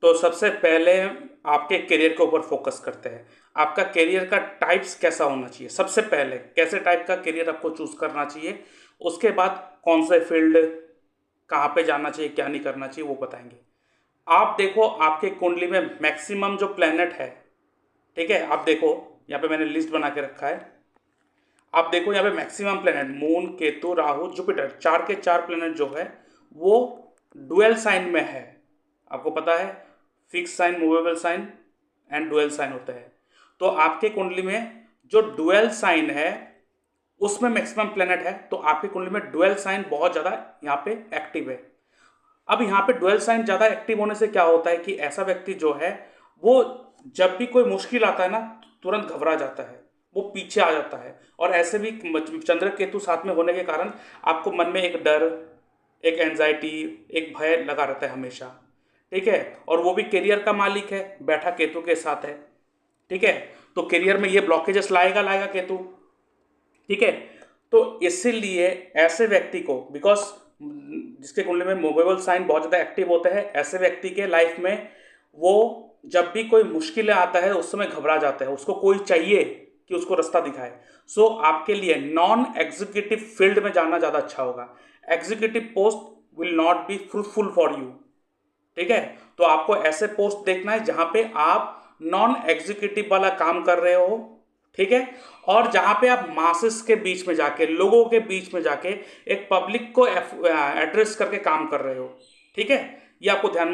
तो सबसे पहले आपके करियर के ऊपर फोकस करते हैं। आपका करियर का टाइप्स कैसा होना चाहिए, सबसे पहले कैसे टाइप का करियर आपको चूज करना चाहिए, उसके बाद कौन से फील्ड, कहाँ पे जाना चाहिए, क्या नहीं करना चाहिए, वो बताएंगे। आप देखो आपके कुंडली में मैक्सिमम जो प्लेनेट है, ठीक है, आप देखो यहाँ पे मैंने लिस्ट बना के रखा है। आप देखो यहाँ पे maximum planet moon, Ketu, Rahu, Jupiter, चार के चार प्लेनेट जो है वो डुअल साइन में है। आपको पता है fix sign, movable sign and dual sign होता है। तो आपके कुंडली में जो डुअल साइन है उसमें मैक्सिमम प्लेनेट है, तो आपकी कुंडली में डुअल साइन बहुत ज़्यादा यहाँ पे एक्टिव है। अब यहाँ पे डुअल साइन ज़्यादा एक्टिव होने से क्या होता है कि ऐसा व्यक्ति जो है वो जब भी कोई मुश्किल आता है ना, तुरंत घबरा जाता है, वो पीछे आ जाता है। और ऐसे भी चंद्र केतु साथ में होने के कारण आपको मन में एक डर, एक एंजाइटी, एक भय लगा रहता है हमेशा। ठीक है, और वो भी करियर का मालिक है, बैठा केतु के साथ है। ठीक है, तो करियर में ये ब्लॉकेजेस लाएगा लाएगा केतु। ठीक है, तो इसीलिए ऐसे व्यक्ति को, बिकॉज जिसके कुंडली में मूवेबल साइन बहुत ज़्यादा एक्टिव होते हैं, ऐसे व्यक्ति के लाइफ में वो जब भी कोई मुश्किलें आता है उस समय घबरा जाता है, उसको कोई चाहिए कि उसको रास्ता दिखाए। सो आपके लिए नॉन एग्जीक्यूटिव फील्ड में जाना ज़्यादा अच्छा होगा। Executive post will not be fruitful for you. ठीक है, तो आपको ऐसे पोस्ट देखना है जहां पे आप नॉन एग्जीक्यूटिव वाला काम कर रहे हो। ठीक है, और जहां पे आप मासेस के बीच में जाके, लोगों के बीच में जाके एक पब्लिक को एड्रेस करके काम कर रहे हो। ठीक है, ये आपको ध्यान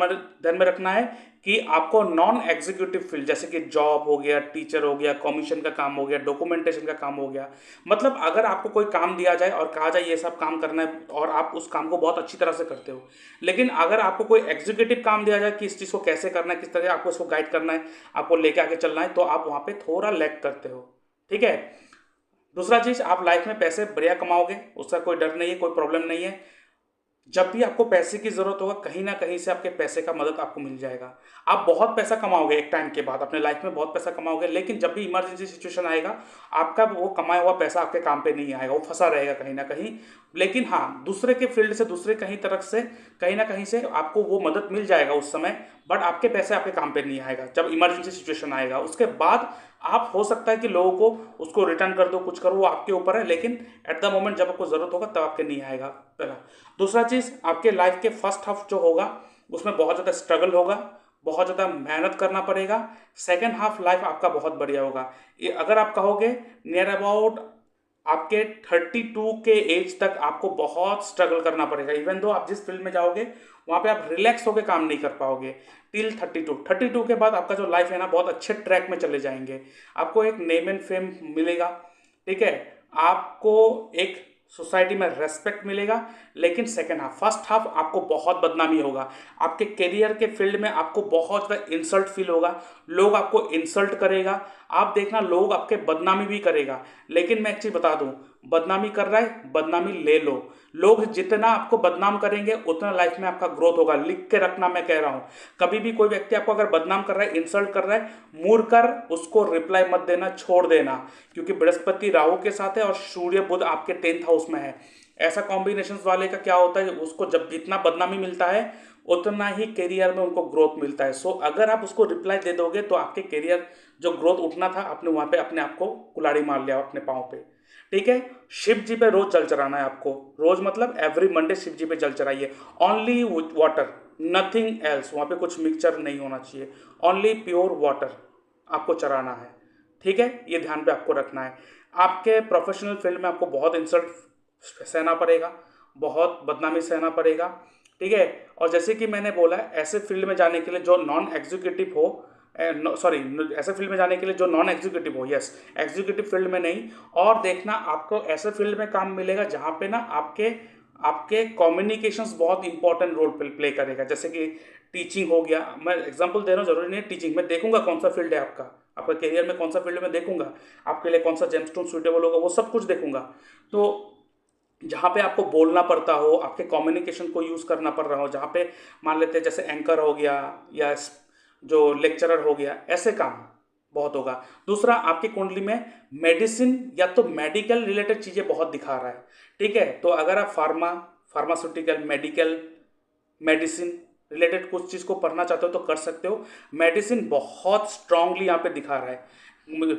में रखना है कि आपको नॉन एग्जीक्यूटिव फील्ड जैसे कि जॉब हो गया, टीचर हो गया, कमीशन का काम हो गया, डॉक्यूमेंटेशन का काम हो गया, मतलब अगर आपको कोई काम दिया जाए और कहा जाए ये सब काम करना है और आप उस काम को बहुत अच्छी तरह से करते हो, लेकिन अगर आपको कोई एग्जीक्यूटिव काम दिया जाए कि इस चीज़ को कैसे करना है, किस तरह आपको इसको गाइड करना है, आपको लेके आके चलना है, तो आप वहाँ पे थोड़ा लैग करते हो। ठीक है, दूसरा चीज़, आप लाइफ में पैसे बढ़िया कमाओगे, उसका कोई डर नहीं है, कोई प्रॉब्लम नहीं है। जब भी आपको पैसे की जरूरत होगा कहीं ना कहीं से आपके पैसे का मदद आपको मिल जाएगा। आप बहुत पैसा कमाओगे एक टाइम के बाद, अपने लाइफ में बहुत पैसा कमाओगे, लेकिन जब भी इमरजेंसी सिचुएशन आएगा आपका वो कमाया हुआ पैसा आपके काम पे नहीं आएगा, वो फंसा रहेगा कहीं ना कहीं। लेकिन हाँ, दूसरे के फील्ड से, दूसरे कहीं तरफ से, कहीं ना कहीं से आपको वो मदद मिल जाएगा उस समय, बट आपके पैसे आपके काम पे नहीं आएगा जब इमरजेंसी सिचुएशन आएगा। उसके बाद आप हो सकता है कि लोगों को उसको रिटर्न कर दो, कुछ करो, वो आपके ऊपर है, लेकिन एट द मोमेंट जब आपको जरूरत होगा तब आपके नहीं आएगा, पहला। दूसरा चीज़, आपके लाइफ के फर्स्ट हाफ जो होगा उसमें बहुत ज़्यादा स्ट्रगल होगा, बहुत ज़्यादा मेहनत करना पड़ेगा। सेकेंड हाफ लाइफ आपका बहुत बढ़िया होगा। ये अगर आप कहोगे नियर अबाउट आपके 32 के एज तक आपको बहुत स्ट्रगल करना पड़ेगा। इवन दो आप जिस फील्ड में जाओगे वहाँ पे आप रिलैक्स होकर काम नहीं कर पाओगे टिल 32 के बाद आपका जो लाइफ है ना बहुत अच्छे ट्रैक में चले जाएंगे। आपको एक नेम एंड फेम मिलेगा। ठीक है, आपको एक सोसाइटी में रेस्पेक्ट मिलेगा। लेकिन सेकेंड हाफ, फर्स्ट हाफ आपको बहुत बदनामी होगा। आपके करियर के फील्ड में आपको बहुत ज़्यादा इंसल्ट फील होगा, लोग आपको इंसल्ट करेगा। आप देखना लोग आपके बदनामी भी करेगा, लेकिन मैं एक चीज़ बता दूं, बदनामी कर रहा है बदनामी ले लो। लोग जितना आपको बदनाम करेंगे उतना लाइफ में आपका ग्रोथ होगा। लिख के रखना, मैं कह रहा हूं, कभी भी कोई व्यक्ति आपको अगर बदनाम कर रहा है, इंसल्ट कर रहा है, मुड़ कर उसको रिप्लाई मत देना, छोड़ देना। क्योंकि बृहस्पति राहु के साथ है और सूर्य बुध आपके 10th हाउस में है। ऐसा कॉम्बिनेशन वाले का क्या होता है, उसको जब जितना बदनामी मिलता है उतना ही करियर में उनको ग्रोथ मिलता है। सो अगर आप उसको रिप्लाई दे दोगे तो आपके करियर जो ग्रोथ उठना था, आपने वहां पे अपने आप को कुल्हाड़ी मार लिया अपने पाँव पे। ठीक है, शिव जी पे रोज जल चढ़ाना है आपको, रोज मतलब एवरी मंडे शिव जी पे जल चढ़ाइए। ओनली वाटर, नथिंग एल्स, वहाँ पे कुछ मिक्सचर नहीं होना चाहिए, ओनली प्योर वाटर आपको चढ़ाना है। ठीक है, ये ध्यान पे आपको रखना है। आपके प्रोफेशनल फील्ड में आपको बहुत इंसल्ट सहना पड़ेगा, बहुत बदनामी सहना पड़ेगा। ठीक है, और जैसे कि मैंने बोला ऐसे फील्ड में जाने के लिए जो नॉन एग्जीक्यूटिव हो, सॉरी, ऐसे फील्ड में जाने के लिए जो नॉन एग्जीक्यूटिव हो, यस, एग्जीक्यूटिव फील्ड में नहीं। और देखना आपको ऐसे फील्ड में काम मिलेगा जहाँ पे ना आपके आपके कम्युनिकेशंस बहुत इंपॉर्टेंट रोल प्ले करेगा। जैसे कि टीचिंग हो गया, मैं एग्जांपल दे रहा हूँ, जरूरी नहीं है टीचिंग, मैं देखूंगा कौन सा फील्ड है आपका, आपका करियर में कौन सा फील्ड में देखूंगा, आपके लिए कौन सा जेमस्टोन सूटेबल होगा, वो सब कुछ देखूंगा। तो जहाँ पे आपको बोलना पड़ता हो, आपके कम्युनिकेशन को यूज़ करना पड़ रहा हो, जहाँ पे मान लेते हैं जैसे एंकर हो गया या जो लेक्चरर हो गया, ऐसे काम बहुत होगा। दूसरा, आपकी कुंडली में मेडिसिन या तो मेडिकल रिलेटेड चीज़ें बहुत दिखा रहा है। ठीक है, तो अगर आप फार्मास्यूटिकल, मेडिकल, मेडिसिन, रिलेटेड कुछ चीज़ को पढ़ना चाहते हो तो कर सकते हो। मेडिसिन बहुत स्ट्रांगली यहाँ पे दिखा रहा है,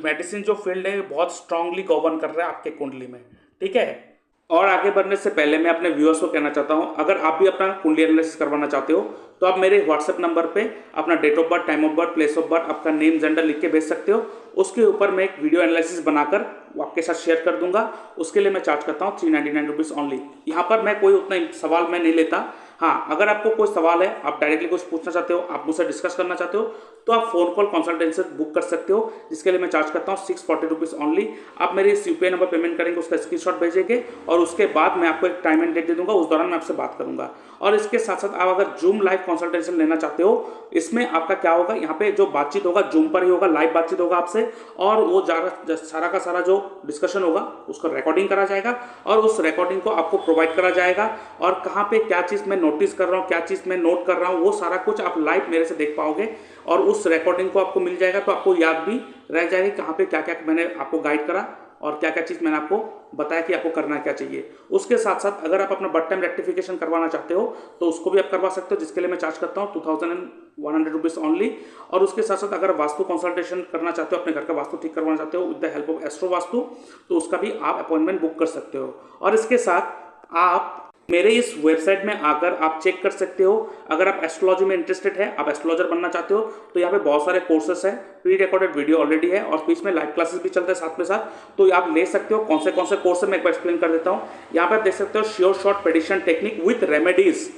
मेडिसिन जो फील्ड है बहुत स्ट्रांगली गवर्न कर रहा है आपके कुंडली में, ठीक है। और आगे बढ़ने से पहले मैं अपने व्यूअर्स को कहना चाहता हूं, अगर आप भी अपना कुंडली एनालिसिस करवाना चाहते हो तो आप मेरे व्हाट्सएप नंबर पे अपना date of birth, time of birth, place of birth, आपका नेम, जेंडर लिख के भेज सकते हो। उसके ऊपर मैं एक वीडियो एनालिसिस बनाकर आपके साथ शेयर कर दूंगा। उसके लिए मैं चार्ज करता हूँ 399 रुपीज़ ओनली। यहाँ पर मैं कोई उतना सवाल मैं नहीं लेता। हाँ, अगर आपको कोई सवाल है, आप डायरेक्टली कुछ पूछना चाहते हो, आप मुझसे डिस्कस करना चाहते हो, तो आप फोन कॉल कंसल्टेंसी बुक कर सकते हो, जिसके लिए मैं चार्ज करता हूँ 640 रुपीज़ ओनली। आप मेरे इस यूपीआई नंबर पेमेंट करेंगे, उसका स्क्रीनशॉट भेजेंगे और उसके बाद मैं आपको एक टाइम एंड डेट दे दूंगा, उस दौरान मैं आपसे बात करूंगा। और इसके साथ साथ आप अगर जूम लाइव कंसल्टेशन लेना चाहते हो, इसमें आपका क्या होगा, यहाँ पे जो बातचीत होगा जूम पर ही होगा, लाइव बातचीत होगा आपसे, और वो सारा का सारा जो डिस्कशन होगा उसका रिकॉर्डिंग करा जाएगा और उस रिकॉर्डिंग को आपको प्रोवाइड करा जाएगा। और कहाँ पे क्या चीज़ मैं नोटिस कर रहा हूँ, क्या चीज़ मैं नोट कर रहा हूँ, वो सारा कुछ आप लाइव मेरे से देख पाओगे और उस रिकॉर्डिंग को आपको मिल जाएगा, तो आपको याद भी रह जाएगी कहाँ पे क्या क्या मैंने आपको गाइड करा और क्या क्या चीज़ मैंने आपको बताया कि आपको करना क्या चाहिए। उसके साथ साथ अगर आप अपना बर्थ टाइम रेक्टिफिकेशन करवाना चाहते हो तो उसको भी आप करवा सकते हो, जिसके लिए मैं चार्ज करता हूँ 2100 रुपीज़ ओनली। और उसके साथ साथ अगर वास्तु कंसल्टेशन करना चाहते हो, अपने घर का वास्तु ठीक करवाना चाहते हो with the help of astro vastu, तो उसका भी आप अपॉइंटमेंट बुक कर सकते हो। और इसके साथ आप मेरे इस वेबसाइट में आकर आप चेक कर सकते हो, अगर आप एस्ट्रोलॉजी में इंटरेस्टेड है, आप एस्ट्रोलॉजर बनना चाहते हो, तो यहाँ पे बहुत सारे कोर्सेस हैं, प्री रिकॉर्डेड वीडियो ऑलरेडी है और बीच में लाइव क्लासेस भी चलते हैं साथ में साथ, तो आप ले सकते हो। कौन से कोर्स है मैं एक बार एक्सप्लेन कर देता हूँ। यहाँ पे आप देख सकते हो sure short prediction technique with remedies,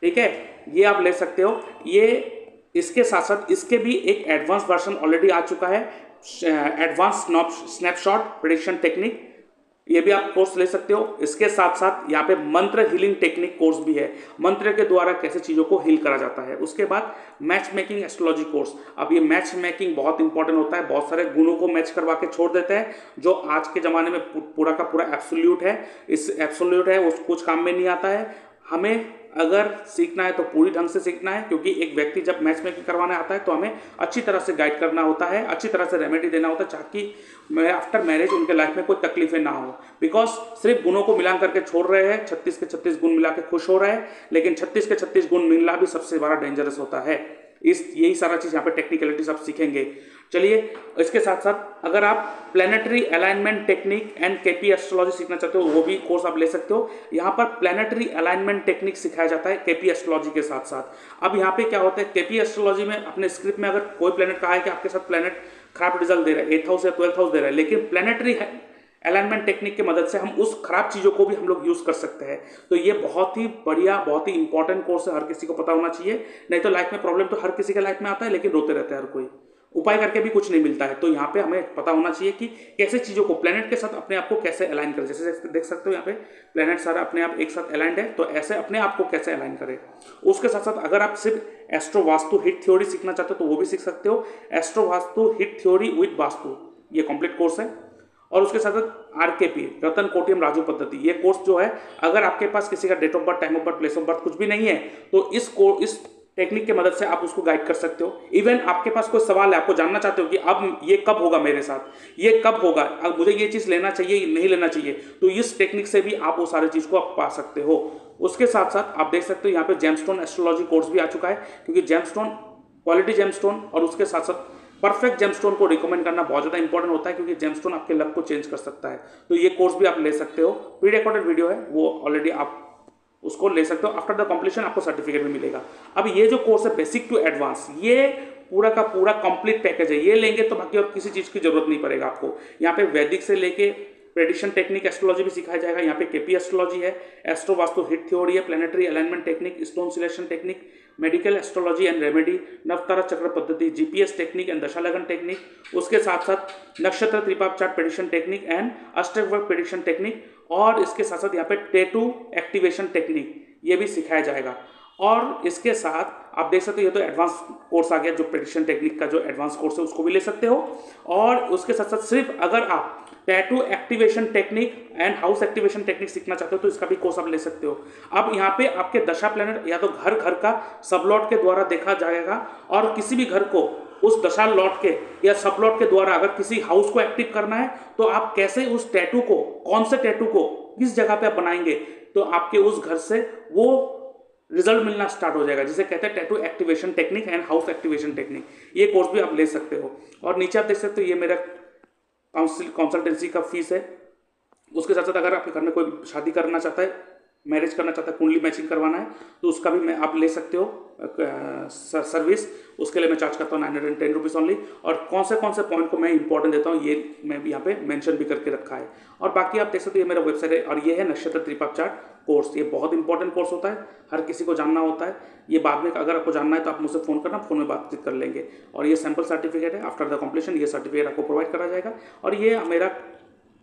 ठीक है, ये आप ले सकते हो। ये इसके साथ साथ इसके भी एक एडवांस वर्जन ऑलरेडी आ चुका है, एडवांस स्नैपशॉट प्रेडिक्शन टेक्निक, ये भी आप कोर्स ले सकते हो। इसके साथ साथ यहाँ पे मंत्र हीलिंग टेक्निक कोर्स भी है, मंत्र के द्वारा कैसे चीज़ों को हील करा जाता है। उसके बाद मैच मेकिंग एस्ट्रोलॉजी कोर्स। अब ये मैच मेकिंग बहुत इंपॉर्टेंट होता है, बहुत सारे गुणों को मैच करवा के छोड़ देते हैं, जो आज के ज़माने में पूरा का पूरा एब्सोल्यूट है, इस एब्सोल्यूट है वो कुछ काम में नहीं आता है। हमें अगर सीखना है तो पूरी ढंग से सीखना है, क्योंकि एक व्यक्ति जब मैच मेकिंग करवाने आता है तो हमें अच्छी तरह से गाइड करना होता है, अच्छी तरह से रेमेडी देना होता है, ताकि आफ्टर मैरिज उनके लाइफ में कोई तकलीफें ना हो। बिकॉज सिर्फ गुणों को मिलान करके छोड़ रहे हैं, 36 के 36 गुण मिला के खुश हो रहे हैं, लेकिन 36 के 36 गुण मिलना भी सबसे बड़ा डेंजरस होता है। यही सारा चीज़ यहाँ पे टेक्निकलिटीज आप सीखेंगे। चलिए, इसके साथ साथ अगर आप planetary alignment technique and KP astrology सीखना चाहते हो, वो भी कोर्स आप ले सकते हो। यहाँ पर प्लैनेटरी अलाइनमेंट टेक्निक सिखाया जाता है केपी एस्ट्रोलॉजी के साथ साथ। अब यहाँ पे क्या होता है, केपी एस्ट्रोलॉजी में अपने स्क्रिप्ट में अगर कोई प्लैनेट कहा है कि आपके साथ प्लैनेट खराब रिजल्ट दे रहा है, 8th हाउस या 12th हाउस दे रहा है, लेकिन प्लैनेटरी अलाइनमेंट टेक्निक की मदद से हम उस खराब चीज़ों को भी हम लोग यूज़ कर सकते हैं। तो ये बहुत ही बढ़िया, बहुत ही इंपॉर्टेंट कोर्स है, हर किसी को पता होना चाहिए। नहीं तो लाइफ में प्रॉब्लम तो हर किसी के लाइफ में आता है, लेकिन रोते रहते हैं हर कोई, उपाय करके भी कुछ नहीं मिलता है। तो यहाँ पे हमें पता होना चाहिए कि कैसे चीज़ों को प्लैनेट के साथ अपने आप को कैसे अलाइन करें। जैसे देख सकते हो यहाँ पे प्लैनेट सारा अपने आप एक साथ अलाइंड है, तो ऐसे अपने आप को कैसे अलाइन करें। उसके साथ साथ अगर आप सिर्फ एस्ट्रो वास्तु हिट थ्योरी सीखना चाहते हो तो वो भी सीख सकते हो, astro vastu hit theory with vastu, ये कंप्लीट कोर्स है। और उसके साथ साथ आरकेपी, रतन कोटियम राजू पद्धति, ये कोर्स जो है, अगर आपके पास किसी का date of birth, time of birth, place of birth कुछ भी नहीं है, तो इस टेक्निक की मदद से आप उसको गाइड कर सकते हो। इवन आपके पास कोई सवाल है, आपको जानना चाहते हो कि अब ये कब होगा मेरे साथ, ये कब होगा, अब मुझे ये चीज़ लेना चाहिए नहीं लेना चाहिए, तो इस टेक्निक से भी आप वो सारी चीज़ को आप पा सकते हो। उसके साथ साथ आप देख सकते हो यहाँ पे जेमस्टोन एस्ट्रोलॉजी कोर्स भी आ चुका है, क्योंकि जेमस्टोन, क्वालिटी जेमस्टोन और उसके साथ साथ परफेक्ट जेमस्टोन को रिकमेंड करना बहुत ज़्यादा इंपॉर्टेंट होता है, क्योंकि जेमस्टोन आपके लक को चेंज कर सकता है। तो ये कोर्स भी आप ले सकते हो, प्री रिकॉर्डेड वीडियो है, वो ऑलरेडी आप उसको ले सकते हो। आफ्टर द कंप्लीशन आपको सर्टिफिकेट भी मिलेगा। अब ये जो कोर्स है बेसिक टू एडवांस, ये पूरा का पूरा कंप्लीट पैकेज है, ये लेंगे तो बाकी और किसी चीज़ की जरूरत नहीं पड़ेगा आपको। यहाँ पे वैदिक से लेके प्रेडिक्शन टेक्निक एस्ट्रोलॉजी भी सिखाया जाएगा। यहाँ पे केपी एस्ट्रोलॉजी है, एस्ट्रो वास्तु हिट थ्योरी है, planetary alignment technique, stone selection technique, medical astrology and remedy, नवतारा चक्र पद्धति, जीपीएस टेक्निक एंड दशालगन टेक्निक, उसके साथ साथ नक्षत्र त्रिपाप चार्ट प्रेडिक्शन टेक्निक एंड अष्टवर्ग प्रेडिक्शन टेक्निक, और इसके साथ साथ यहाँ पे टैटू एक्टिवेशन टेक्निक, ये भी सिखाया जाएगा। और इसके साथ आप देख सकते हो ये तो एडवांस कोर्स आ गया, जो प्रेडिक्शन टेक्निक का जो एडवांस कोर्स है उसको भी ले सकते हो। और उसके साथ साथ सिर्फ अगर आप tattoo activation technique and house activation technique सीखना चाहते हो तो इसका भी कोर्स आप ले सकते हो। अब यहाँ पे आपके दशा प्लैनेट या तो घर घर का सब लॉट के द्वारा देखा जाएगा, और किसी भी घर को उस दशा लॉट के या सब लॉट के द्वारा अगर किसी हाउस को एक्टिव करना है तो आप कैसे उस टैटू को, कौन से टैटू को किस जगह पे आप बनाएंगे, तो आपके उस घर से वो रिजल्ट मिलना स्टार्ट हो जाएगा, जिसे कहते हैं tattoo activation technique and house activation technique. ये कोर्स भी आप ले सकते हो। और नीचे आप देख सकते हो ये मेरा कंसल्टेंसी का फीस है। उसके साथ साथ अगर आपके घर में कोई शादी करना चाहता है, मैरिज करना चाहता है, कुंडली मैचिंग करवाना है, तो उसका भी मैं आप ले सकते हो सर्विस। उसके लिए मैं चार्ज करता हूँ 910 रुपीज़ ओनली। और कौन से पॉइंट को मैं इंपॉर्टेंट देता हूँ ये मैं भी यहाँ पे मेंशन भी करके रखा है। और बाकी आप देख सकते हो ये मेरा वेबसाइट है, और ये है नक्षत्र त्रिपाप चार्ट कोर्स। ये बहुत इंपॉर्टेंट कोर्स होता है, हर किसी को जानना होता है। ये बाद में अगर आपको जानना है तो आप मुझसे फ़ोन करना, फ़ोन में बातचीत कर लेंगे। और ये सैम्पल सर्टिफिकेट है, आफ्टर द कंप्लीशन ये सर्टिफिकेट आपको प्रोवाइड करा जाएगा। और ये मेरा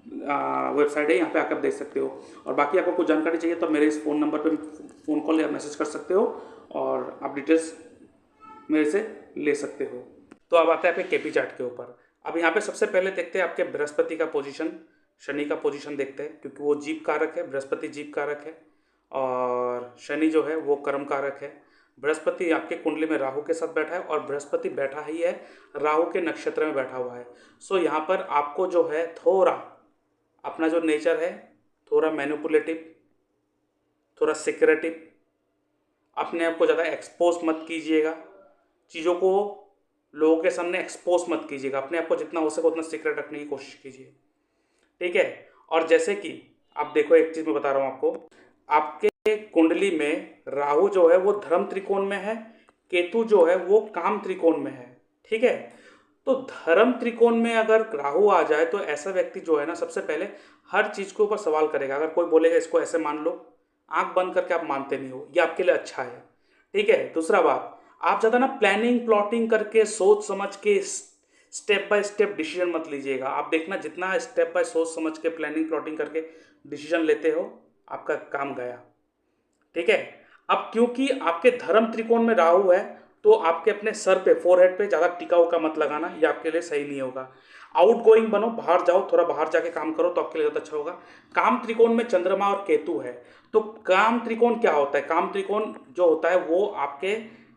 वेबसाइट है, यहाँ पे आकर देख सकते हो। और बाकी आपको कुछ जानकारी चाहिए तो मेरे इस फ़ोन नंबर पे फ़ोन कॉल या मैसेज कर सकते हो, और आप डिटेल्स मेरे से ले सकते हो। तो अब आता है आपके केपी चार्ट के ऊपर। अब यहाँ पे सबसे पहले देखते हैं आपके बृहस्पति का पोजीशन, शनि का पोजीशन देखते हैं, क्योंकि वो जीव कारक है, बृहस्पति जीव कारक है और शनि जो है वो कर्म कारक है। बृहस्पति आपके कुंडली में राहु के साथ बैठा है, और बृहस्पति बैठा ही है राहु के नक्षत्र में बैठा हुआ है। सो यहाँ पर आपको जो है थोड़ा अपना जो नेचर है, थोड़ा मैनिपुलेटिव, थोड़ा सिक्रेटिव, अपने आप को ज़्यादा एक्सपोज मत कीजिएगा, चीज़ों को लोगों के सामने एक्सपोज मत कीजिएगा, अपने आप को जितना हो सके उतना सीक्रेट रखने की कोशिश कीजिए, ठीक है। और जैसे कि आप देखो, एक चीज़ मैं बता रहा हूँ आपको, आपके कुंडली में राहु जो है वो धर्म त्रिकोण में है, केतु जो है वो काम त्रिकोण में है, ठीक है। तो धर्म त्रिकोण में अगर राहु आ जाए तो ऐसा व्यक्ति जो है ना, सबसे पहले हर चीज़ के ऊपर सवाल करेगा। अगर कोई बोलेगा इसको ऐसे मान लो, आंख बंद करके आप मानते नहीं हो, ये आपके लिए अच्छा है, ठीक है। दूसरा बात, आप ज़्यादा ना प्लानिंग प्लॉटिंग करके सोच समझ के स्टेप बाय स्टेप डिसीजन मत लीजिएगा। आप देखना जितना स्टेप बाय सोच समझ के प्लानिंग प्लॉटिंग करके डिसीजन लेते हो, आपका काम गया, ठीक है। अब क्योंकि आपके धर्म त्रिकोण में राहु है, तो आपके अपने सर पे, फोरहेड पे ज़्यादा टिका हुआ मत लगाना, ये आपके लिए सही नहीं होगा। आउट गोइंग बनो, बाहर जाओ, थोड़ा बाहर जाके काम करो तो आपके लिए ज़्यादा अच्छा होगा। काम त्रिकोण में चंद्रमा और केतु है, तो काम त्रिकोण क्या होता है? काम त्रिकोण जो होता है वो आपके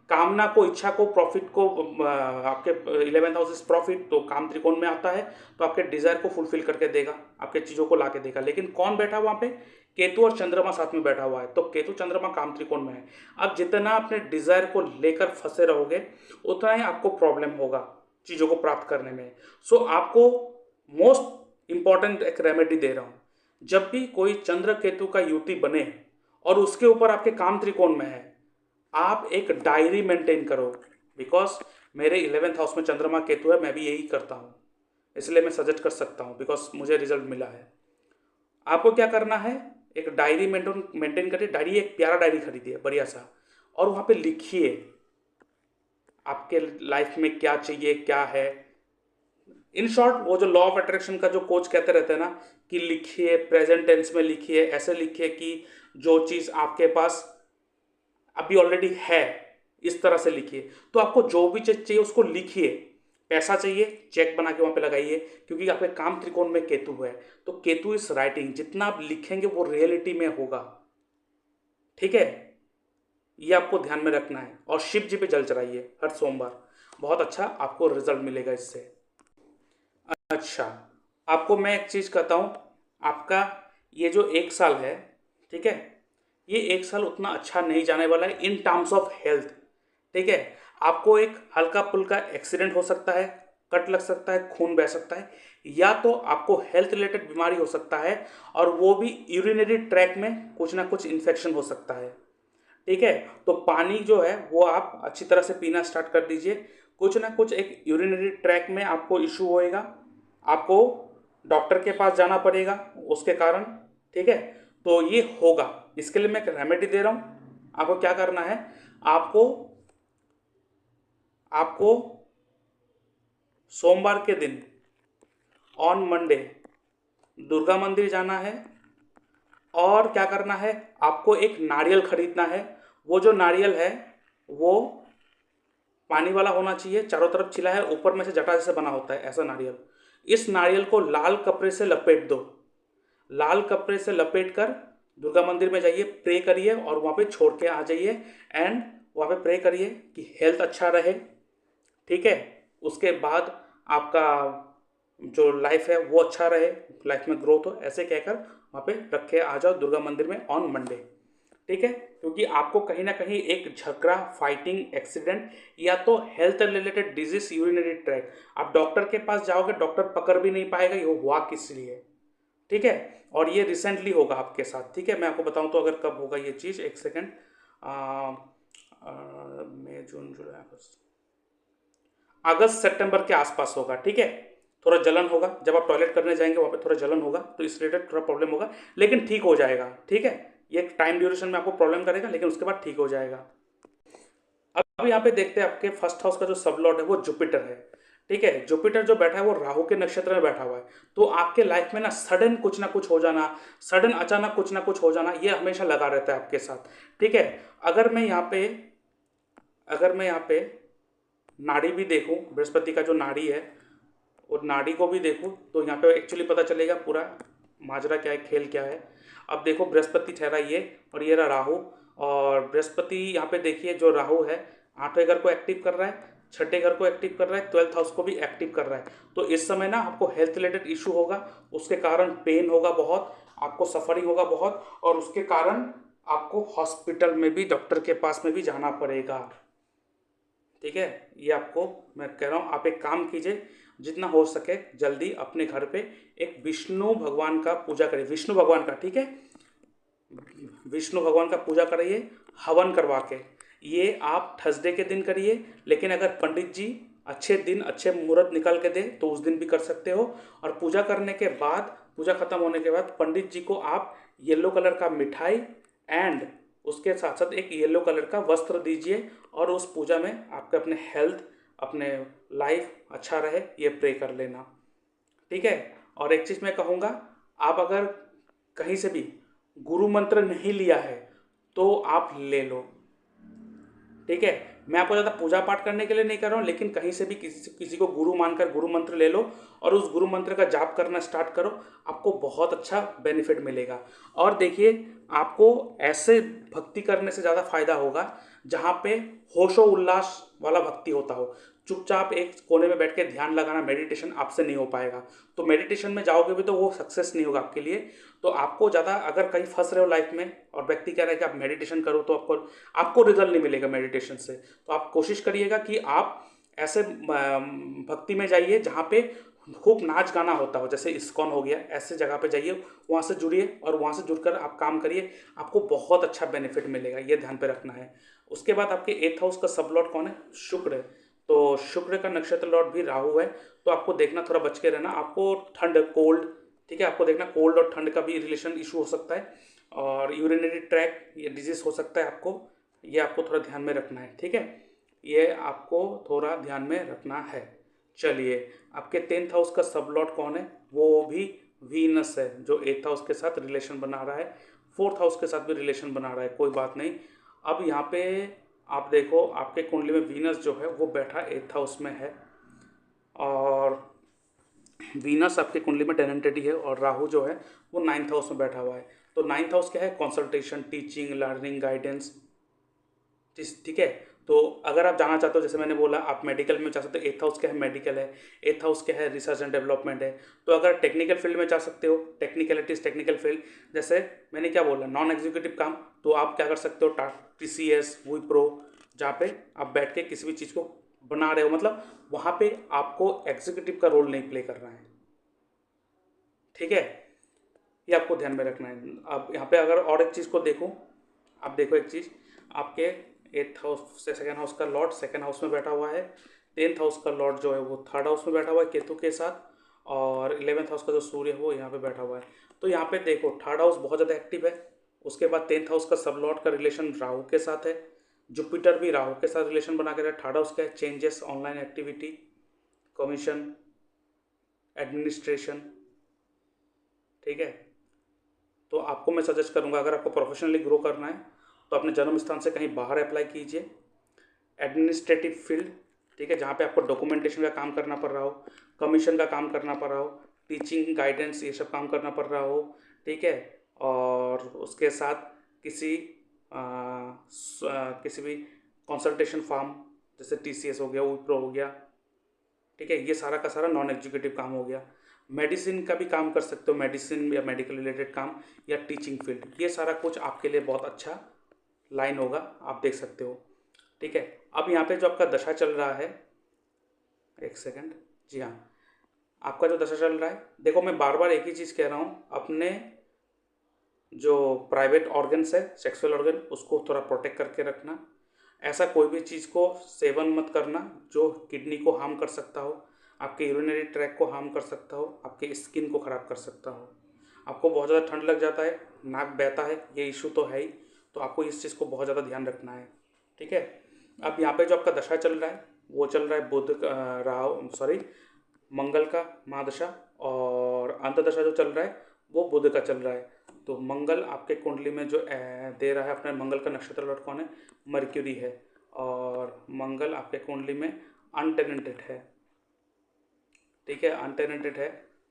कामना को, इच्छा को, प्रॉफिट को, आपके 11th हाउस इज प्रॉफिट, तो काम त्रिकोण में आता है, तो आपके डिजायर को फुलफिल करके देगा, आपके चीज़ों को ला के देगा। लेकिन कौन बैठा वहाँ पे? केतु और चंद्रमा साथ में बैठा हुआ है, तो केतु चंद्रमा काम त्रिकोण में है। अब जितना अपने डिजायर को लेकर फंसे रहोगे उतना ही आपको प्रॉब्लम होगा चीज़ों को प्राप्त करने में। सो आपको मोस्ट इंपॉर्टेंट एक रेमेडी दे रहा हूँ, जब भी कोई चंद्र केतु का युति बने और उसके ऊपर आपके काम त्रिकोण में है, आप एक डायरी मेंटेन करो। बिकॉज मेरे 11th हाउस में चंद्रमा केतु है, मैं भी यही करता हूँ, इसलिए मैं सजेस्ट कर सकता हूँ, बिकॉज मुझे रिजल्ट मिला है। आपको क्या करना है, एक डायरी मेंटेन करिए। डायरी, एक प्यारा डायरी खरीदिए बढ़िया सा, और वहाँ पे लिखिए आपके लाइफ में क्या चाहिए, क्या है। इन शॉर्ट, वो जो लॉ ऑफ अट्रैक्शन का जो कोच कहते रहते हैं ना, कि लिखिए, प्रेजेंट टेंस में लिखिए, ऐसे लिखिए कि जो चीज़ आपके पास अभी ऑलरेडी है, इस तरह से लिखिए। तो आपको जो भी चीज़ चाहिए उसको लिखिए। पैसा चाहिए, चेक बना के वहाँ पे लगाइए, क्योंकि आपके काम त्रिकोण में केतु है, तो केतु इस राइटिंग, जितना आप लिखेंगे वो रियलिटी में होगा, ठीक है। ये आपको ध्यान में रखना है। और शिव जी पे जल चढ़ाइए हर सोमवार, बहुत अच्छा आपको रिजल्ट मिलेगा इससे। अच्छा, आपको मैं एक चीज़ कहता हूँ, आपका ये जो 1 साल है, ठीक है, ये 1 साल उतना अच्छा नहीं जाने वाला है इन टर्म्स ऑफ हेल्थ, ठीक है। आपको एक हल्का फुल्का एक्सीडेंट हो सकता है, कट लग सकता है, खून बह सकता है, या तो आपको हेल्थ रिलेटेड बीमारी हो सकता है, और वो भी यूरिनरी ट्रैक में कुछ ना कुछ इन्फेक्शन हो सकता है, ठीक है। तो पानी जो है वो आप अच्छी तरह से पीना स्टार्ट कर दीजिए। कुछ ना कुछ एक यूरिनरी ट्रैक में आपको इशू होएगा, आपको डॉक्टर के पास जाना पड़ेगा उसके कारण, ठीक है। तो ये होगा, इसके लिए मैं एक रेमेडी दे रहा हूँ। आपको क्या करना है, आपको आपको सोमवार के दिन, ऑन मंडे, दुर्गा मंदिर जाना है, और क्या करना है, आपको एक नारियल खरीदना है। वो जो नारियल है वो पानी वाला होना चाहिए, चारों तरफ छिला है, ऊपर में से जटा जैसे बना होता है, ऐसा नारियल। इस नारियल को लाल कपड़े से लपेट दो। लाल कपड़े से लपेट कर दुर्गा मंदिर में जाइए, प्रे करिए, और वहाँ पे छोड़ के आ जाइए। एंड वहाँ पे प्रे करिए कि हेल्थ अच्छा रहे, ठीक है। उसके बाद आपका जो लाइफ है वो अच्छा रहे, लाइफ में ग्रोथ हो, ऐसे कहकर वहाँ पे रख के आ जाओ दुर्गा मंदिर में ऑन मंडे। ठीक है, क्योंकि आपको कहीं ना कहीं एक झगड़ा, फाइटिंग, एक्सीडेंट या तो health related disease, urinary track, आप डॉक्टर के पास जाओगे, डॉक्टर पकड़ भी नहीं पाएगा ये हुआ किस लिए। ठीक है, और ये रिसेंटली होगा आपके साथ। ठीक है, मैं आपको बताऊं तो अगर कब होगा ये चीज़, एक सेकेंड, मई जून जुलाई अगस्त, अगस्त सितंबर के आसपास होगा। ठीक है, थोड़ा जलन होगा जब आप टॉयलेट करने जाएंगे, वहाँ पे थोड़ा जलन होगा, तो इस रिलेटेड थोड़ा प्रॉब्लम होगा, लेकिन ठीक हो जाएगा। ठीक है, ये टाइम ड्यूरेशन में आपको प्रॉब्लम करेगा, लेकिन उसके बाद ठीक हो जाएगा। अब यहाँ पे देखते हैं आपके फर्स्ट हाउस का जो सब लॉर्ड है वो जुपिटर है। ठीक है, जुपिटर जो बैठा है वो राहु के नक्षत्र में बैठा हुआ है, तो आपके लाइफ में ना सडन कुछ ना कुछ हो जाना, सडन अचानक कुछ ना कुछ हो जाना, ये हमेशा लगा रहता है आपके साथ। ठीक है, अगर मैं यहाँ पे अगर मैं यहाँ पे नाड़ी भी देखूं, बृहस्पति का जो नाड़ी है, और नाड़ी को भी देखूं, तो यहाँ पे एक्चुअली पता चलेगा पूरा माजरा क्या है, खेल क्या है। अब देखो, बृहस्पति ठहरा ये, और ये रहा राहु, और बृहस्पति यहाँ पे देखिए जो राहु है, 8वें घर को एक्टिव कर रहा है, 6ठे घर को एक्टिव कर रहा है, 12th हाउस को भी एक्टिव कर रहा है। तो इस समय ना आपको हेल्थ रिलेटेड इशू होगा, उसके कारण पेन होगा बहुत, आपको सफरिंग होगा बहुत, और उसके कारण आपको हॉस्पिटल में भी, डॉक्टर के पास में भी जाना पड़ेगा। ठीक है, ये आपको मैं कह रहा हूँ, आप एक काम कीजिए, जितना हो सके जल्दी अपने घर पे एक विष्णु भगवान का पूजा करिए, विष्णु भगवान का। ठीक है, विष्णु भगवान का पूजा करिए हवन करवा के। ये आप थर्सडे के दिन करिए, लेकिन अगर पंडित जी अच्छे दिन, अच्छे मुहूर्त निकाल के दे तो उस दिन भी कर सकते हो। और पूजा करने के बाद, पूजा खत्म होने के बाद पंडित जी को आप येलो कलर का मिठाई एंड उसके साथ साथ एक येलो कलर का वस्त्र दीजिए, और उस पूजा में आपके अपने हेल्थ, अपने लाइफ अच्छा रहे, ये प्रे कर लेना। ठीक है, और एक चीज़ मैं कहूँगा, आप अगर कहीं से भी गुरु मंत्र नहीं लिया है तो आप ले लो। ठीक है, मैं आपको ज़्यादा पूजा पाठ करने के लिए नहीं कर रहा हूँ, लेकिन कहीं से भी किसी किसी को गुरु मानकर गुरु मंत्र ले लो, और उस गुरु मंत्र का जाप करना स्टार्ट करो, आपको बहुत अच्छा बेनिफिट मिलेगा। और देखिए, आपको ऐसे भक्ति करने से ज़्यादा फायदा होगा जहाँ पे होशो उल्लास वाला भक्ति होता हो। चुपचाप एक कोने में बैठ के ध्यान लगाना, मेडिटेशन आपसे नहीं हो पाएगा। तो मेडिटेशन में जाओगे भी तो वो सक्सेस नहीं होगा आपके लिए। तो आपको ज़्यादा, अगर कहीं फंस रहे हो लाइफ में और व्यक्ति कह रहा है कि आप मेडिटेशन करो, तो आपको आपको रिजल्ट नहीं मिलेगा मेडिटेशन से। तो आप कोशिश करिएगा कि आप ऐसे भक्ति में जाइए जहाँ पे खूब नाच गाना होता हो, जैसे इस्कॉन हो गया, ऐसे जगह पे जाइए, वहाँ से जुड़िए, और वहाँ से जुड़कर आप काम करिए, आपको बहुत अच्छा बेनिफिट मिलेगा, ये ध्यान पे रखना है। उसके बाद आपके 8th हाउस का सब लॉर्ड कौन है? शुक्र है। तो शुक्र का नक्षत्र लॉर्ड भी राहु है, तो आपको देखना थोड़ा बच के रहना, आपको ठंड, कोल्ड, ठीक है, आपको देखना कोल्ड और ठंड का भी रिलेशन इशू हो सकता है, और यूरिनरी ट्रैक ये डिजीज हो सकता है आपको, ये आपको थोड़ा ध्यान में रखना है। ठीक है, ये आपको थोड़ा ध्यान में रखना है। चलिए, आपके 10th हाउस का सब लॉर्ड कौन है? वो भी वीनस है, जो 8th हाउस के साथ रिलेशन बना रहा है, 4th हाउस के साथ भी रिलेशन बना रहा है, कोई बात नहीं। अब यहाँ पे आप देखो, आपके कुंडली में वीनस जो है वो बैठा 8th हाउस में है, और वीनस आपके कुंडली में टेनेंटेड है, और राहु जो है वो 9th हाउस में बैठा हुआ है। तो 9th हाउस क्या है? Consultation, teaching, learning, guidance. ठीक है, तो अगर आप जाना चाहते हो, जैसे मैंने बोला, आप मेडिकल में जा सकते हो, 8th हाउस क्या है? मेडिकल है। 8th हाउस क्या है? रिसर्च एंड डेवलपमेंट है। तो अगर टेक्निकल फील्ड में जा सकते हो, टेक्निकलिटीज, टेक्निकल फील्ड, जैसे मैंने क्या बोला, नॉन एग्जीक्यूटिव काम, तो आप क्या कर सकते हो, TCS, विप्रो, जहाँ पे आप बैठ के किसी भी चीज़ को बना रहे हो, मतलब वहाँ पे आपको एग्जीक्यूटिव का रोल नहीं प्ले करना है। ठीक है, ये आपको ध्यान में रखना है। अब यहाँ पे अगर और एक चीज़ को देखो, आप देखो एक चीज़, आपके 8th हाउस से 2nd हाउस का लॉर्ड 2nd हाउस में बैठा हुआ है, 10th हाउस का लॉर्ड जो है वो 3rd हाउस में बैठा हुआ है केतु के साथ, और 11th हाउस का जो सूर्य है वो यहाँ पे बैठा हुआ है। तो यहाँ पे देखो, 3rd हाउस बहुत ज़्यादा एक्टिव है। उसके बाद 10th हाउस का सब लॉर्ड का रिलेशन राहु के साथ है, जुपिटर भी राहु के साथ रिलेशन बना के रहा है। 3rd हाउस का है changes, online activity, commission, administration. ठीक है, तो आपको मैं सजेस्ट करूंगा, अगर आपको प्रोफेशनली ग्रो करना है तो अपने जन्म स्थान से कहीं बाहर अप्लाई कीजिए, एडमिनिस्ट्रेटिव फील्ड, ठीक है, जहाँ पे आपको डॉक्यूमेंटेशन का काम करना पड़ रहा हो, कमीशन का काम करना पड़ रहा हो, टीचिंग, गाइडेंस, ये सब काम करना पड़ रहा हो। ठीक है, और उसके साथ किसी किसी भी कंसल्टेशन फर्म, जैसे TCS हो गया, विप्रो हो गया, ठीक है, ये सारा का सारा नॉन एग्जीक्यूटिव काम हो गया। मेडिसिन का भी काम कर सकते हो, मेडिसिन या मेडिकल रिलेटेड काम, या टीचिंग फील्ड, ये सारा कुछ आपके लिए बहुत अच्छा लाइन होगा, आप देख सकते हो। ठीक है, अब यहाँ पे जो आपका दशा चल रहा है, एक सेकंड, जी हाँ, आपका जो दशा चल रहा है, देखो मैं बार बार एक ही चीज़ कह रहा हूँ, अपने जो प्राइवेट ऑर्गन्स है, सेक्सुअल ऑर्गन, उसको थोड़ा प्रोटेक्ट करके रखना। ऐसा कोई भी चीज़ को सेवन मत करना जो किडनी को हार्म कर सकता हो, आपके यूरिनरी ट्रैक को हार्म कर सकता हो, आपके स्किन को ख़राब कर सकता हो। आपको बहुत ज़्यादा ठंड लग जाता है, नाक बहता है, ये इशू तो है ही, तो आपको इस चीज़ को बहुत ज़्यादा ध्यान रखना है। ठीक है, अब यहाँ पे जो आपका दशा चल रहा है वो चल रहा है बुध राहु, सॉरी, मंगल का महादशा, और अंतदशा जो चल रहा है वो बुध का चल रहा है। तो मंगल आपके कुंडली में जो दे रहा है, अपने मंगल का नक्षत्र लॉर्ड कौन है, मर्क्यूरी है, और मंगल आपके कुंडली में अनटेनेंटेड है। ठीक है, अनटेनेंटेड है,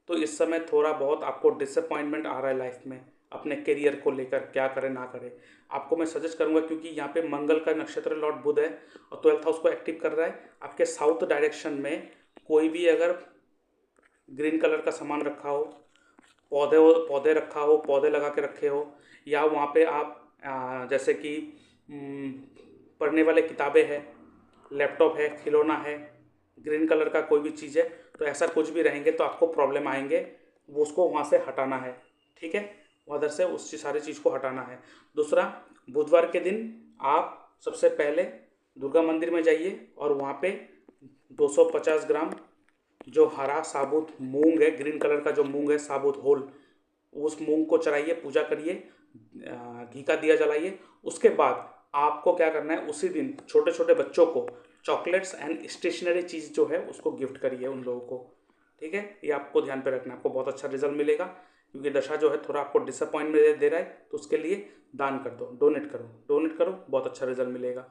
तो इस समय थोड़ा बहुत आपको डिसअपॉइंटमेंट आ रहा है लाइफ में, अपने करियर को लेकर क्या करें ना करें। आपको मैं सजेस्ट करूंगा, क्योंकि यहाँ पे मंगल का नक्षत्र लॉर्ड बुध है और 12th हाउस को एक्टिव कर रहा है। आपके साउथ डायरेक्शन में कोई भी अगर ग्रीन कलर का सामान रखा हो, पौधे रखा हो, पौधे लगा के रखे हो, या वहाँ पे आप जैसे कि हम्म, पढ़ने वाले किताबें हैं, लैपटॉप है, खिलौना है, ग्रीन कलर का कोई भी चीज़ है, तो ऐसा कुछ भी रहेंगे तो आपको प्रॉब्लम आएंगे, वो उसको वहाँ से हटाना है। ठीक है, उधर से उस सारी चीज़ को हटाना है। दूसरा, बुधवार के दिन आप सबसे पहले दुर्गा मंदिर में जाइए और वहाँ पे 250 ग्राम जो हरा साबुत मूंग है, ग्रीन कलर का जो मूंग है साबुत होल, उस मूंग को चढ़ाइए, पूजा करिए, घी का दिया जलाइए। उसके बाद आपको क्या करना है, उसी दिन छोटे छोटे बच्चों को चॉकलेट्स एंड स्टेशनरी चीज़ जो है उसको गिफ्ट करिए उन लोगों को। ठीक है, ये आपको ध्यान पे रखना है, आपको बहुत अच्छा रिजल्ट मिलेगा, क्योंकि दशा जो है थोड़ा आपको डिसअपॉइंटमेंट दे रहा है, तो उसके लिए दान कर दो, डोनेट करो, डोनेट करो, बहुत अच्छा रिजल्ट मिलेगा।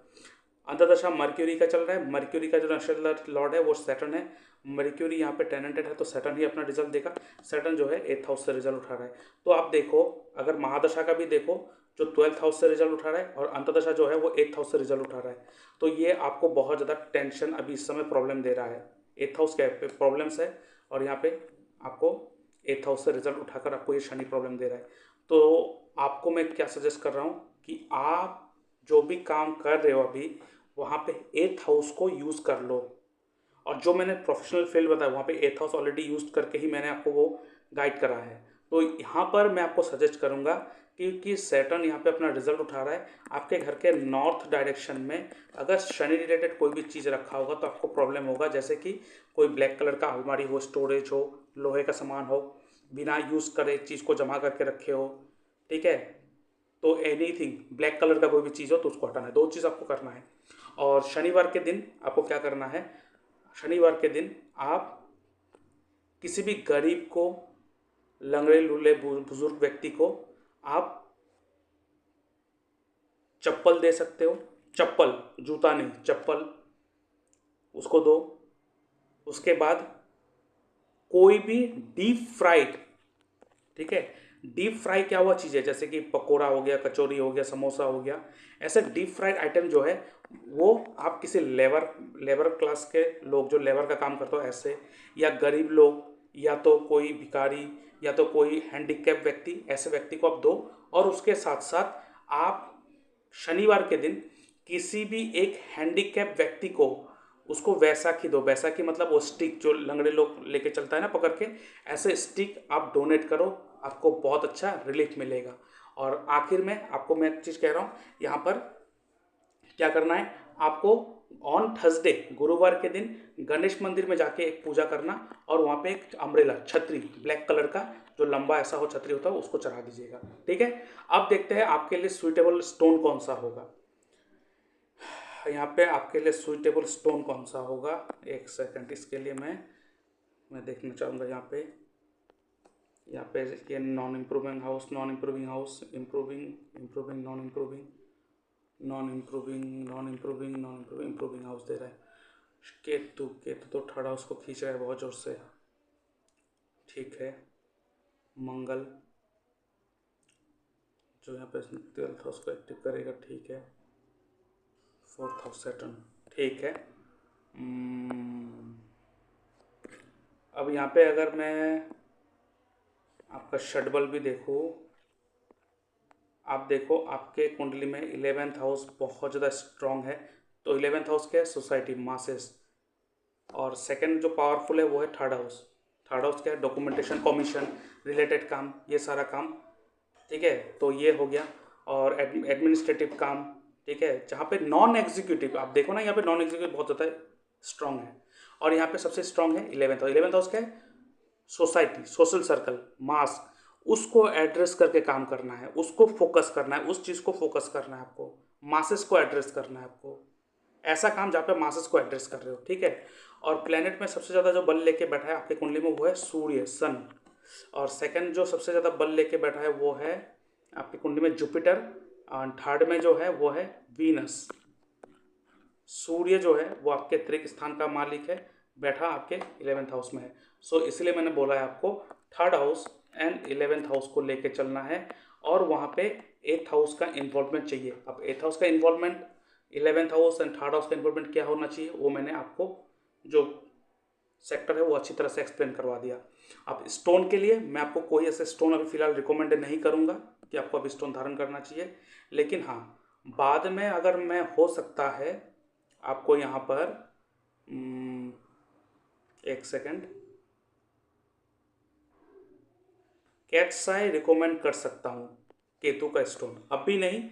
अंतदशा मर्क्यूरी का चल रहा है, मर्क्यूरी का जो नक्षत्र लॉर्ड है वो सैटर्न है। मर्क्यूरी यहाँ पे टेनेंटेड है, तो सैटर्न ही अपना रिजल्ट देगा। सैटर्न जो है 8th हाउस से रिजल्ट उठा रहा है। तो आप देखो, अगर महादशा का भी देखो, जो 12th हाउस से रिजल्ट उठा रहा है, और अंतदशा जो है वो 8th हाउस से रिजल्ट उठा रहा है, तो ये आपको बहुत ज़्यादा टेंशन अभी इस समय प्रॉब्लम दे रहा है। 8th हाउस क्या प्रॉब्लम्स है, और यहाँ पे आपको 8th हाउस से रिजल्ट उठाकर आपको ये शनि प्रॉब्लम दे रहा है। तो आपको मैं क्या सजेस्ट कर रहा हूँ कि आप जो भी काम कर रहे हो अभी, वहाँ पे 8th हाउस को यूज़ कर लो। और जो मैंने प्रोफेशनल फील्ड बताया वहाँ पे 8th हाउस ऑलरेडी यूज़ करके ही मैंने आपको वो गाइड करा है। तो यहाँ पर मैं आपको सजेस्ट करूँगा, क्योंकि सैटर्न यहाँ पे अपना रिजल्ट उठा रहा है, आपके घर के नॉर्थ डायरेक्शन में अगर शनि रिलेटेड कोई भी चीज़ रखा होगा तो आपको प्रॉब्लम होगा। जैसे कि कोई ब्लैक कलर का अलमारी हो, स्टोरेज हो, लोहे का सामान हो, बिना यूज़ करे चीज़ को जमा करके रखे हो। ठीक है, तो एनीथिंग ब्लैक कलर का कोई भी चीज़ हो तो उसको हटाना है। दो चीज़ आपको करना है। और शनिवार के दिन आपको क्या करना है, शनिवार के दिन आप किसी भी गरीब को, लंगड़े लूले बुजुर्ग व्यक्ति को आप चप्पल दे सकते हो, चप्पल, जूता नहीं, चप्पल उसको दो। उसके बाद कोई भी डीप फ्राइड, ठीक है, डीप फ्राई क्या हुआ चीज़ है, जैसे कि पकोड़ा हो गया, कचौरी हो गया, समोसा हो गया, ऐसे डीप फ्राइड आइटम जो है वो आप किसी लेबर लेबर क्लास के लोग, जो लेबर का काम करते हो ऐसे, या गरीब लोग, या तो कोई भिखारी, या तो कोई हैंडीकैप व्यक्ति, ऐसे व्यक्ति को आप दो। और उसके साथ साथ आप शनिवार के दिन किसी भी एक हैंडीकैप व्यक्ति को उसको वैसाखी दो। वैसाखी मतलब वो स्टिक जो लंगड़े लोग लेके चलता है ना पकड़ के, ऐसे स्टिक आप डोनेट करो, आपको बहुत अच्छा रिलीफ मिलेगा। और आखिर में आपको मैं एक चीज़ कह रहा हूँ, यहाँ पर क्या करना है आपको, ऑन थर्सडे, गुरुवार के दिन गणेश मंदिर में जाके एक पूजा करना, और वहाँ पे एक अम्ब्रेला, छतरी, ब्लैक कलर का जो लंबा ऐसा हो छतरी होता है उसको चढ़ा दीजिएगा। ठीक है, अब देखते हैं आपके लिए सुइटेबल स्टोन कौन सा होगा। यहाँ पे आपके लिए सुइटेबल स्टोन कौन सा होगा, एक सेकंड, इसके लिए मैं देखना चाहूँगा। यहाँ पे ये non improving house, non improving house, improving, improving, non improving, non improving, non improving, non improving, improving house दे रहा है। केतु, केतु तो थर्ड हाउस को खींच रहा है बहुत जोर से। ठीक है, मंगल जो यहाँ पे 12th हाउस को एक्टिव करेगा। ठीक है, 4th हाउस सैटर्न। ठीक है, अब यहाँ पे अगर मैं आपका षडबल भी देखूँ, आप देखो आपके कुंडली में 11th हाउस बहुत ज़्यादा स्ट्रांग है। तो 11th हाउस क्या है? Society, masses. और सेकंड जो पावरफुल है वो है थर्ड हाउस। थर्ड हाउस क्या है? डॉक्यूमेंटेशन, कमीशन रिलेटेड काम, ये सारा काम। ठीक है, तो ये हो गया। और एडमिनिस्ट्रेटिव काम, ठीक है, जहाँ पे नॉन एग्जीक्यूटिव, आप देखो ना यहाँ पे नॉन एग्जीक्यूटिव बहुत ज़्यादा स्ट्रांग है। और यहाँ पे सबसे स्ट्रांग है 11th हाउस। 11th हाउस क्या है? सोसाइटी, सोशल सर्कल, मास। उसको एड्रेस करके काम करना है, उसको फोकस करना है, उस चीज़ को फोकस करना है आपको, मासेस को एड्रेस करना है आपको। ऐसा काम जहाँ पे मासेस को एड्रेस कर रहे हो, ठीक है। और प्लेनेट में सबसे ज़्यादा जो बल लेके बैठा है आपके कुंडली में वो है सूर्य, सन। और सेकंड जो सबसे ज़्यादा बल लेके बैठा है वो है आपकी कुंडली में जुपिटर। और थर्ड में जो है वो है वीनस। सूर्य जो है वो आपके तृक स्थान का मालिक है, बैठा आपके 11th हाउस में है। सो इसलिए मैंने बोला है आपको third house and 11th house को लेके चलना है। और वहाँ पे 8th हाउस का इन्वॉल्वमेंट चाहिए। अब 8th हाउस का involvement, 11th house and third house का इन्वॉल्वमेंट क्या होना चाहिए वो मैंने आपको जो सेक्टर है वो अच्छी तरह से एक्सप्लेन करवा दिया। अब स्टोन के लिए मैं आपको कोई ऐसे स्टोन अभी फिलहाल रिकमेंड नहीं करूँगा कि आपको अभी स्टोन धारण करना चाहिए। लेकिन हाँ, बाद में अगर मैं हो सकता है आपको यहाँ पर एक सेकेंड, कैट्स आई रिकमेंड कर सकता हूँ, केतु का स्टोन। अभी नहीं,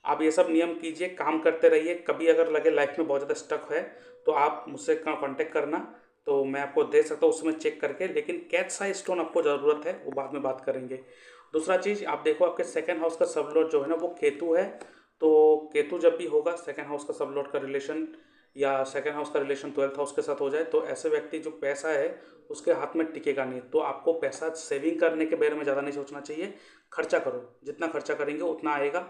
आप ये सब नियम कीजिए, काम करते रहिए। कभी अगर लगे लाइफ में बहुत ज़्यादा स्टक है तो आप मुझसे कांटेक्ट करना, तो मैं आपको दे सकता हूँ उसमें चेक करके। लेकिन कैट्स आई स्टोन आपको ज़रूरत है, वो बाद में बात करेंगे। दूसरा चीज़ आप देखो, आपके सेकेंड हाउस का सब लॉर्ड जो है ना वो केतु है। तो केतु जब भी होगा सेकेंड हाउस का सब लॉर्ड का रिलेशन, या सेकेंड हाउस का रिलेशन 12th हाउस के साथ हो जाए, तो ऐसे व्यक्ति जो पैसा है उसके हाथ में टिकेगा नहीं। तो आपको पैसा सेविंग करने के बारे में ज़्यादा नहीं सोचना चाहिए, खर्चा करो, जितना खर्चा करेंगे उतना आएगा।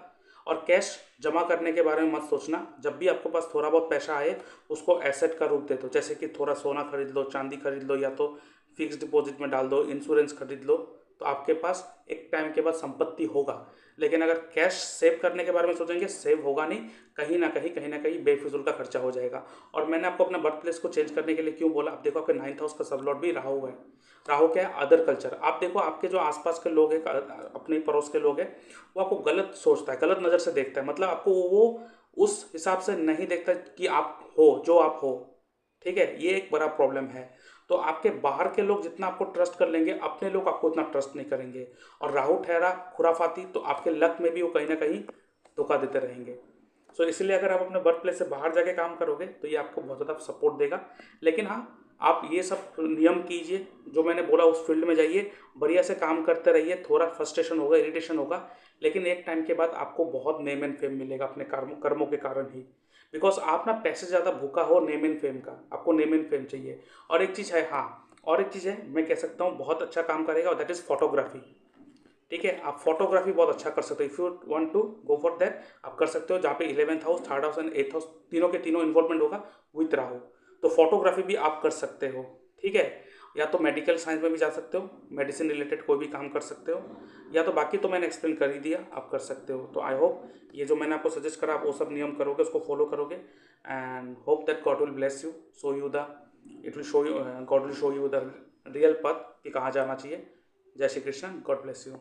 और कैश जमा करने के बारे में मत सोचना। जब भी आपके पास थोड़ा बहुत पैसा आए उसको एसेट का रूप दे दो, जैसे कि थोड़ा सोना खरीद लो, चांदी खरीद लो, या तो फिक्स डिपॉजिट में डाल दो, इंश्योरेंस खरीद लो। तो आपके पास एक टाइम के बाद संपत्ति होगा। लेकिन अगर कैश सेव करने के बारे में सोचेंगे, सेव होगा नहीं, कहीं ना कहीं बेफिजूल का खर्चा हो जाएगा। और मैंने आपको अपना बर्थ प्लेस को चेंज करने के लिए क्यों बोला, आप देखो आपके 9th हाउस का सब लॉर्ड भी राहु है। राहु क्या है? Other culture. आप देखो आपके जो आसपास के लोग हैं, अपने पड़ोस के लोग हैं, वो आपको गलत सोचता है, गलत नज़र से देखता है। मतलब आपको वो उस हिसाब से नहीं देखता कि आप हो जो आप हो, ठीक है। ये एक बड़ा प्रॉब्लम है। तो आपके बाहर के लोग जितना आपको ट्रस्ट कर लेंगे, अपने लोग आपको उतना ट्रस्ट नहीं करेंगे। और राहु ठहरा खुराफाती, तो आपके लक में भी वो कहीं ना कहीं धोखा देते रहेंगे। सो इसलिए अगर आप अपने वर्क प्लेस से बाहर जाके काम करोगे तो ये आपको बहुत ज़्यादा सपोर्ट देगा। लेकिन हाँ, आप ये सब नियम कीजिए जो मैंने बोला, उस फील्ड में जाइए, बढ़िया से काम करते रहिए। थोड़ा फ्रस्ट्रेशन होगा, इरिटेशन होगा, लेकिन एक टाइम के बाद आपको बहुत नेम एंड फेम मिलेगा अपने कर्मों के कारण ही। बिकॉज आप ना पैसे से ज़्यादा भूखा हो नेम एंड फेम का, आपको नेम एंड फेम चाहिए। और एक चीज़ है, हाँ, और एक चीज़ है, मैं कह सकता हूँ बहुत अच्छा काम करेगा, और दैट इज़ फोटोग्राफी। ठीक है, आप फोटोग्राफी बहुत अच्छा कर सकते हो। If you want to go for that, आप कर सकते हो, जहाँ पे 11th house, third house and 8th house तीनों के तीनों इन्वॉल्वमेंट होगा विथ राहु। तो फोटोग्राफी भी आप कर सकते हो, ठीक है। या तो मेडिकल साइंस में भी जा सकते हो, मेडिसिन रिलेटेड कोई भी काम कर सकते हो, या तो बाकी तो मैंने एक्सप्लेन कर ही दिया, आप कर सकते हो। तो आई होप ये जो मैंने आपको सजेस्ट करा आप वो सब नियम करोगे, उसको फॉलो करोगे, and hope that God will bless you, show you the it will show you, God will show you the real पथ कि कहाँ जाना चाहिए। जय Shri Krishna, God bless you.